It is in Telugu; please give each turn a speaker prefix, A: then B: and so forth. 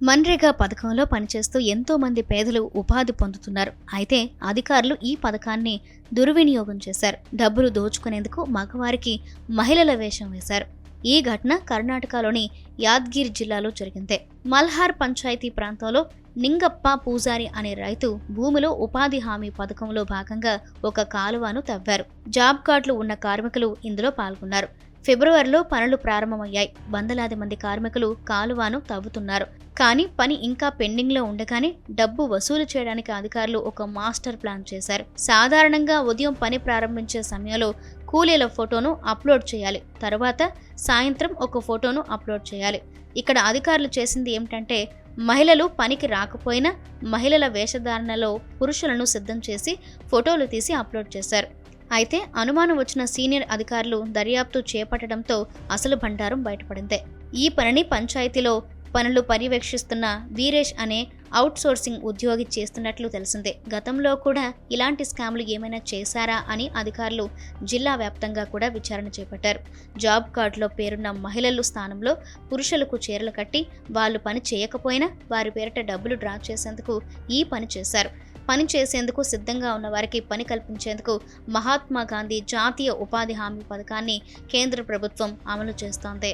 A: మన్రేగా పథకంలో పనిచేస్తూ ఎంతో మంది పేదలు ఉపాధి పొందుతున్నారు. అయితే అధికారులు ఈ పథకాన్ని దుర్వినియోగం చేశారు. డబ్బులు దోచుకునేందుకు మగవారికి మహిళల వేషం వేశారు. ఈ ఘటన కర్ణాటకలోని యాద్గిరి జిల్లాలో జరిగింది. మల్హార్ పంచాయతీ ప్రాంతంలో నింగప్ప పూజారి అనే రైతు భూమిలో ఉపాధి హామీ పథకంలో భాగంగా ఒక కాలువను తవ్వారు. జాబ్ కార్డులు ఉన్న కార్మికులు ఇందులో పాల్గొన్నారు. ఫిబ్రవరిలో పనులు ప్రారంభమయ్యాయి. వందలాది మంది కార్మికులు కాలువను తవ్వుతున్నారు. కానీ పని ఇంకా పెండింగ్లో ఉండగానే డబ్బు వసూలు చేయడానికి అధికారులు ఒక మాస్టర్ ప్లాన్ చేశారు. సాధారణంగా ఉదయం పని ప్రారంభించే సమయంలో కూలీల ఫోటోను అప్లోడ్ చేయాలి. తర్వాత సాయంత్రం ఒక ఫోటోను అప్లోడ్ చేయాలి. ఇక్కడ అధికారులు చేసింది ఏమిటంటే, మహిళలు పనికి రాకపోయినా మహిళల వేషధారణలో పురుషులను సిద్ధం చేసి ఫోటోలు తీసి అప్లోడ్ చేశారు. అయితే అనుమానం వచ్చిన సీనియర్ అధికారులు దర్యాప్తు చేపట్టడంతో అసలు బండారం బయటపడింది. ఈ పనిని పంచాయతీలో పనులు పర్యవేక్షిస్తున్న వీరేష్ అనే అవుట్సోర్సింగ్ ఉద్యోగి చేస్తున్నట్లు తెలిసిందే. గతంలో కూడా ఇలాంటి స్కామ్లు ఏమైనా చేశారా అని అధికారులు జిల్లా వ్యాప్తంగా కూడా విచారణ చేపట్టారు. జాబ్ కార్డులో పేరున్న మహిళల స్థానంలో పురుషులకు చీరలు కట్టి వాళ్ళు పని చేయకపోయినా వారి పేరిట డబ్బులు డ్రా చేసేందుకు ఈ పని చేశారు. పని చేసేందుకు సిద్ధంగా ఉన్న వారికి పని కల్పించేందుకు మహాత్మా గాంధీ జాతీయ ఉపాధి హామీ పథకాన్ని కేంద్ర ప్రభుత్వం అమలు చేస్తోంది.